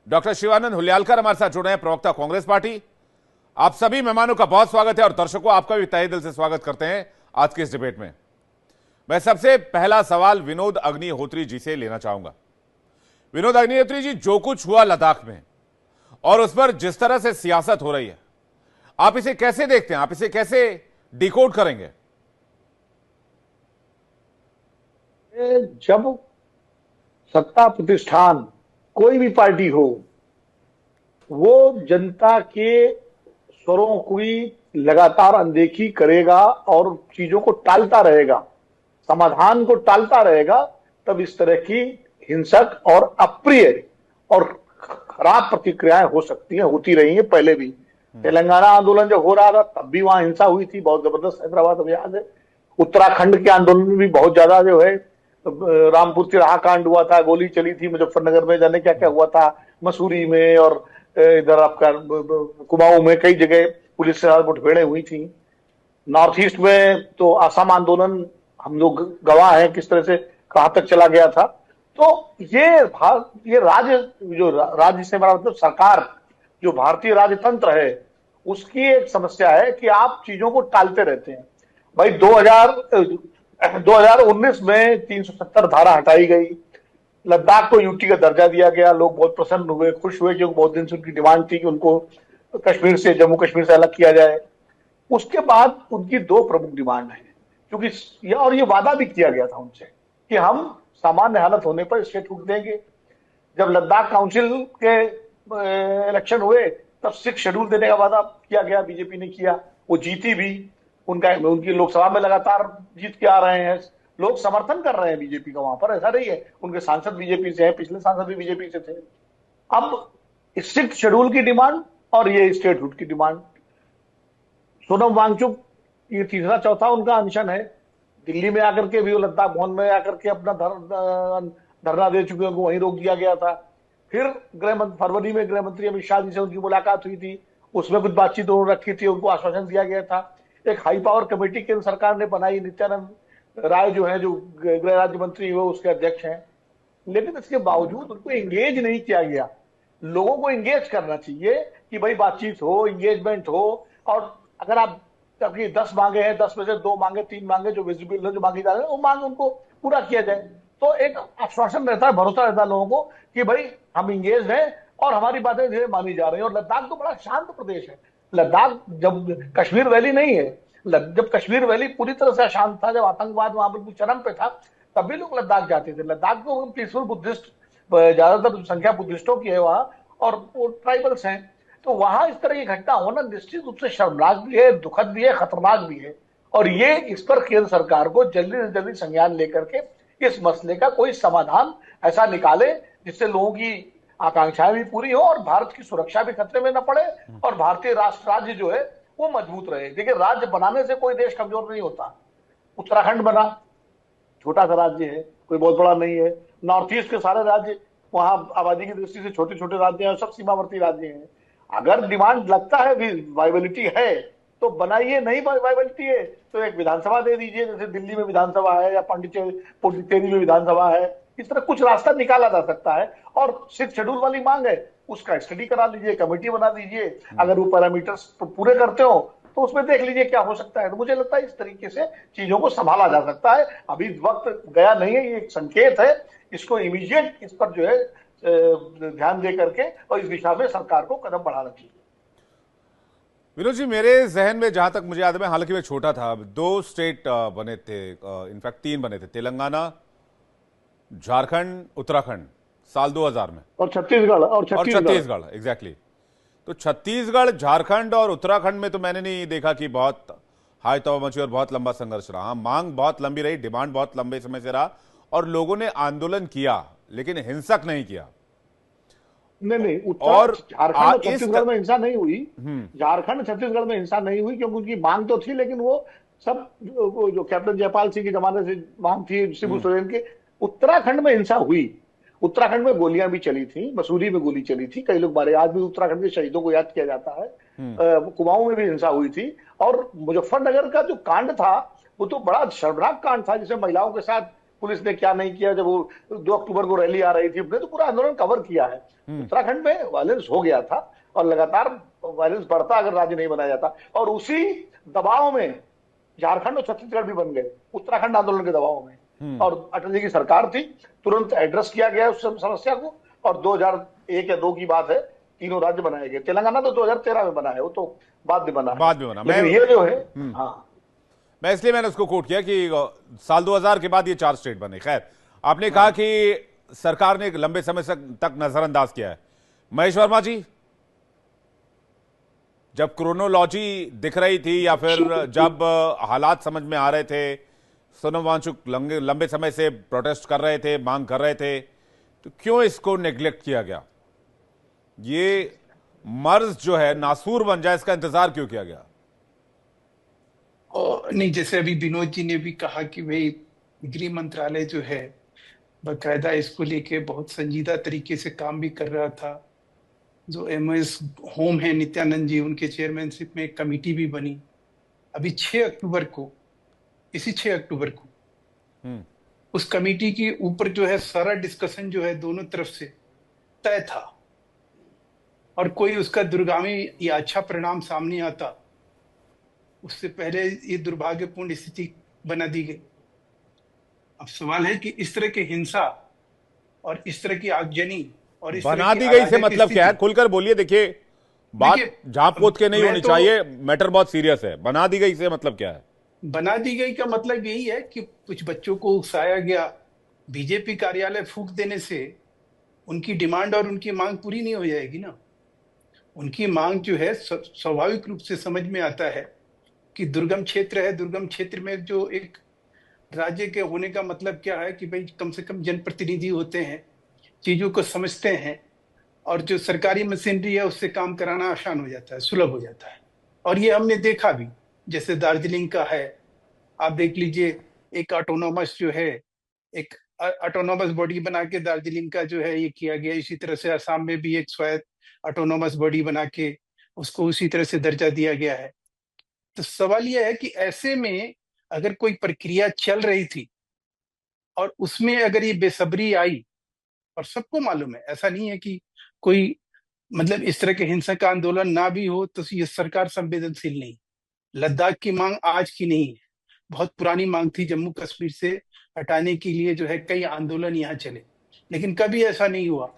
Doctor Shivanand हुलियालकर हमारे साथ जुड़े हैं, प्रवक्ता कांग्रेस पार्टी। आप सभी मेहमानों का बहुत स्वागत है और दर्शकों आपका भी तहे दिल से स्वागत करते हैं आज के इस डिबेट में। मैं सबसे पहला सवाल विनोद अग्निहोत्री जी से लेना चाहूंगा। विनोद अग्निहोत्री जी, जो कुछ हुआ लद्दाख में और उस पर जिस तरह से सियासत हो रही है, आप इसे कैसे देखते हैं? आप इसे कैसे डिकोड करेंगे? जब सत्ता प्रतिष्ठान कोई भी पार्टी हो, वो जनता के स्वरों की लगातार अनदेखी करेगा और चीजों को टालता रहेगा, समाधान को टालता रहेगा, तब इस तरह की हिंसक और अप्रिय और खराब प्रतिक्रियाएं हो सकती हैं, होती रही हैं पहले भी। तेलंगाना आंदोलन जब हो रहा था तब भी वहां हिंसा हुई थी, बहुत जबरदस्त। हैदराबाद में याद है, उत्तराखंड के आंदोलन में भी बहुत ज्यादा जो है, रामपुर तिराहा कांड हुआ था, गोली चली थी मुजफ्फरनगर में, जाने क्या क्या हुआ था, मसूरी में और इधर आपका कुमाऊं में कई जगह पुलिस से मुठभेड़ें हुई थी। नॉर्थ ईस्ट में तो असम आंदोलन हम लोग गवाह हैं किस तरह से कहां तक चला गया था। तो ये राज्य, जो राज्य से हमारा मतलब सरकार, जो भारतीय राजतंत्र है, उसकी एक समस्या है कि आप चीजों को टालते रहते हैं। भाई 2019 में 370 धारा हटाई गई, लद्दाख को यूटी का दर्जा दिया गया, लोग बहुत प्रसन्न हुए, खुश हुए, क्योंकि बहुत दिन से उनकी डिमांड थी कि उनको कश्मीर से, जम्मू कश्मीर से अलग किया जाए। उसके बाद उनकी दो प्रमुख डिमांड है, क्योंकि और ये वादा भी किया गया था उनसे कि हम सामान्य हालत होने पर स्टेटहुड देंगे। जब लद्दाख काउंसिल के इलेक्शन हुए तब 6 शेड्यूल देने का वादा किया गया, बीजेपी ने किया, वो जीती भी। उनकी लोकसभा में लगातार जीत के आ रहे हैं, लोग समर्थन कर रहे हैं बीजेपी का वहां पर, ऐसा नहीं है। उनके सांसद बीजेपी से हैं, पिछले सांसद भी बीजेपी से थे। अब 6 शेड्यूल की डिमांड और ये स्टेटहुड की डिमांड, सोनम वांगचुक ये तीसरा चौथा उनका अनशन है। दिल्ली में आकर के भी वो लद्दाख भवन में आकर के अपना धरना दे चुके हैं, उनको वहीं रोक दिया गया था। फिर फरवरी में गृह मंत्री अमित शाह जी से उनकी मुलाकात हुई थी, उसमें कुछ बातचीत उन्होंने रखी थी, उनको आश्वासन दिया गया था। एक हाई पावर कमेटी केंद्र सरकार ने बनाई, नित्यानंद राय जो है, जो गृह राज्य मंत्री वो उसके अध्यक्ष हैं, लेकिन इसके बावजूद उनको एंगेज नहीं किया गया। लोगों को एंगेज करना चाहिए कि भाई बातचीत हो, एंगेजमेंट हो, और अगर आप आपकी 10 मांगे हैं, 10 में से 2 मांगे, 3 मांगे जो विजिबल है, जो मांगी जा रही है, वो मांग उनको पूरा किया जाए, तो एक आश्वासन रहता है, भरोसा रहता है लोगों को कि भाई हम इंगेज हैं और हमारी बातें धीरे मानी जा रही है। और लद्दाख तो बड़ा शांत प्रदेश है। लद्दाख जब कश्मीर वैली नहीं है, जब कश्मीर वैली पूरी तरह से अशांत था, जब आतंकवाद वहां पर चरम पे था, तब भी लोग लद्दाख जाते थे। लद्दाख को पीसफुल बुद्धिस्ट, ज्यादातर संख्या बुद्धिस्टों की है वहां, और वो ट्राइबल्स हैं। तो वहां इस तरह की घटना होना निश्चित रूप से शर्मनाक भी है, दुखद भी है, खतरनाक भी है। और ये इस पर केंद्र सरकार को जल्दी से जल्दी संज्ञान लेकर के इस मसले का कोई समाधान ऐसा निकाले जिससे लोगों की आकांक्षाएं भी पूरी हो और भारत की सुरक्षा भी खतरे में न पड़े और भारतीय राष्ट्र राज्य जो है वो मजबूत रहे। देखिए, राज्य बनाने से कोई देश कमजोर नहीं होता। उत्तराखंड बना, छोटा सा राज्य है, कोई बहुत बड़ा नहीं है। नॉर्थ ईस्ट के सारे राज्य वहां आबादी की दृष्टि से छोटे छोटे राज्य हैं, सब सीमावर्ती राज्य हैं। अगर डिमांड लगता है कि वाइबिलिटी है तो बनाइए, नहीं वाइबिलिटी है तो एक विधानसभा दे दीजिए, जैसे दिल्ली में विधानसभा है या पुडुचेरी में विधानसभा है। इस तरह कुछ रास्ता निकाला जा सकता है। और 6 शेड्यूल वाली मांग है, उसका स्टडी करा लीजिए, कमेटी बना दीजिए, अगर वो पैरामीटर्स पूरे करते हो तो उसमें देख लीजिए क्या हो सकता है। तो मुझे लगता है इस तरीके से चीजों को संभाला जा सकता है। अभी वक्त गया नहीं है, ये एक संकेत है, इसको इमीडिएट इस पर जो है ध्यान दे करके और इस दिशा में सरकार को कदम बढ़ाना चाहिए। विनोद जी, मेरे जहन में जहां तक मुझे याद है, हालांकि मैं छोटा था, 2 स्टेट बने थे, इनफैक्ट 3 बने थे, तेलंगाना, झारखंड, उत्तराखंड, साल 2000 में, और छत्तीसगढ़ एग्जैक्टली। तो छत्तीसगढ़, झारखंड और उत्तराखंड में तो मैंने नहीं देखा कि बहुत हाई तौबा मची और बहुत लंबा संघर्ष रहा। मांग बहुत लंबी रही, डिमांड बहुत लंबे समय से रहा और लोगों ने आंदोलन किया, लेकिन हिंसक नहीं किया। नहीं, और झारखंड छत्तीसगढ़ में हिंसा नहीं हुई। झारखंड छत्तीसगढ़ में हिंसा नहीं हुई क्योंकि उनकी मांग तो थी, लेकिन वो सब जो कैप्टन जयपाल सिंह के जमाने से मांग थी, शिबू सोरेन की। उत्तराखंड में हिंसा हुई, उत्तराखंड में गोलियां भी चली थी, मसूरी में गोली चली थी, कई लोग मारे। आज भी उत्तराखंड के शहीदों को याद किया जाता है। कुमाऊं में भी हिंसा हुई थी। और मुजफ्फरनगर का जो कांड था वो तो बड़ा शर्मनाक कांड था, जिसमें महिलाओं के साथ पुलिस ने क्या नहीं किया। जब वो 2 अक्टूबर को रैली आ रही थी, उसने तो पूरा आंदोलन कवर किया है। उत्तराखंड में वायलेंस हो गया था और लगातार वायलेंस बढ़ता अगर राज्य नहीं बनाया जाता, और उसी दबाव में झारखंड और छत्तीसगढ़ भी बन गए, उत्तराखंड आंदोलन के दबाव में। और अटल जी की सरकार थी, तुरंत एड्रेस किया गया उस समस्या को, और 2001 या 2 की बात है, तीनों राज्य बनाए गए। तेलंगाना तो 2013 में बना है, वो तो बाद में बना है। बाद में बना। लेकिन ये जो है, हाँ, मैं इसलिए मैंने उसको कोट किया कि साल 2000 के बाद ये 4 स्टेट बने। खैर, आपने कहा कि सरकार ने एक लंबे समय तक नजरअंदाज किया है। महेश वर्मा जी, जब क्रोनोलॉजी दिख रही थी या फिर जब हालात समझ में आ रहे थे, सोनम वांगचुक लंबे समय से प्रोटेस्ट कर रहे थे, मांग कर रहे थे, तो क्यों इसको नेग्लेक्ट किया गया? ये मर्ज जो है नासूर बन जाए, इसका इंतजार क्यों किया गया? और नहीं, जैसे अभी विनोद जी ने भी कहा कि भाई गृह मंत्रालय जो है बकायदा इसको लेके बहुत संजीदा तरीके से काम भी कर रहा था। जो एमएस होम है नित्यानंद जी, उनके चेयरमैनशिप में एक कमेटी भी बनी। अभी 6 अक्टूबर को, इसी 6 अक्टूबर को उस कमेटी के ऊपर जो है सारा डिस्कशन जो है दोनों तरफ से तय था, और कोई उसका दुर्गामी या अच्छा परिणाम सामने आता उससे पहले ये दुर्भाग्यपूर्ण स्थिति बना दी गई। अब सवाल है कि इस तरह की हिंसा और इस तरह की आगजनी और इस बना तरह दी की गई से अराजक मतलब क्या है? स्थिति, खुलकर बोलिए। देखिए, बात देखिए, झाँप पोत के नहीं मैं होनी तो- चाहिए, मैटर बहुत सीरियस है। बना दी गई से मतलब क्या है? बना दी गई का मतलब यही है कि कुछ बच्चों को उकसाया गया। बीजेपी कार्यालय फूंक देने से उनकी डिमांड और उनकी मांग पूरी नहीं हो जाएगी ना। उनकी मांग जो है स्वाभाविक रूप से समझ में आता है कि दुर्गम क्षेत्र है। दुर्गम क्षेत्र में जो एक राज्य के होने का मतलब क्या है कि भाई कम से कम जनप्रतिनिधि होते हैं, चीजों को समझते हैं, और जो सरकारी मशीनरी है उससे काम कराना आसान हो जाता है, सुलभ हो जाता है। और ये हमने देखा भी, जैसे दार्जिलिंग का है, आप देख लीजिए, एक ऑटोनोमस जो है, एक ऑटोनोमस बॉडी बना के दार्जिलिंग का जो है ये किया गया। इसी तरह से असम में भी एक स्वायत्त ऑटोनोमस बॉडी बना के उसको उसी तरह से दर्जा दिया गया है। तो सवाल यह है कि ऐसे में अगर कोई प्रक्रिया चल रही थी और उसमें अगर ये बेसब्री आई, और सबको मालूम है, ऐसा नहीं है कि कोई मतलब इस तरह के हिंसक आंदोलन ना भी हो तो ये सरकार संवेदनशील नहीं। लद्दाख की मांग आज की नहीं है, बहुत पुरानी मांग थी। जम्मू कश्मीर से हटाने के लिए जो है कई आंदोलन यहाँ चले, लेकिन कभी ऐसा नहीं हुआ।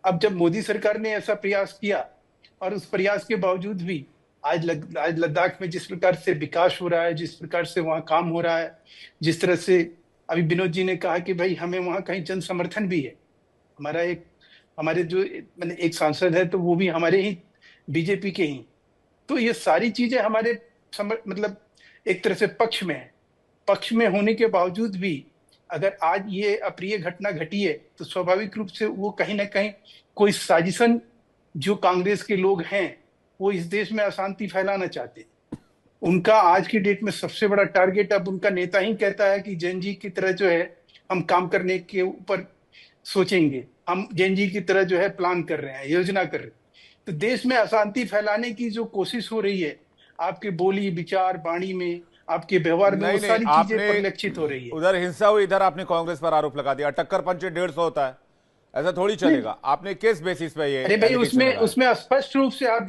अब जब मोदी सरकार ने ऐसा प्रयास किया, और उस प्रयास के बावजूद भी आज लद्दाख में जिस प्रकार से विकास हो रहा है, जिस प्रकार से वहाँ काम हो रहा है, जिस तरह से अभी विनोद जी ने कहा कि भाई हमें वहाँ कहीं जन समर्थन भी है। हमारे जो मैंने एक सांसद है तो वो भी हमारे ही बीजेपी के ही। तो ये सारी चीजें हमारे मतलब एक तरह से पक्ष में है। पक्ष में होने के बावजूद भी अगर आज ये अप्रिय घटना घटी है तो स्वाभाविक रूप से वो कहीं ना कहीं कोई साजिशन, जो कांग्रेस के लोग हैं वो इस देश में अशांति फैलाना चाहते हैं। उनका आज की डेट में सबसे बड़ा टारगेट, अब उनका नेता ही कहता है कि जैन जी की तरह जो है हम काम करने के ऊपर सोचेंगे, हम जैन जी की तरह जो है प्लान कर रहे हैं, योजना कर रहे हैं। तो देश में अशांति फैलाने की जो कोशिश हो रही है, आपके बोली विचार वाणी में, आपके व्यवहार में, वो सारी चीजें परिलक्षित हो रही है। उधर हिंसा हुई, इधर आपने कांग्रेस पर आरोप लगा दिया। टक्कर पंचे 150 होता है, ऐसा थोड़ी चलेगा। आपने किस बेसिस पे ये अरे भाई, allegation लगाया? उसमें स्पष्ट रूप से आप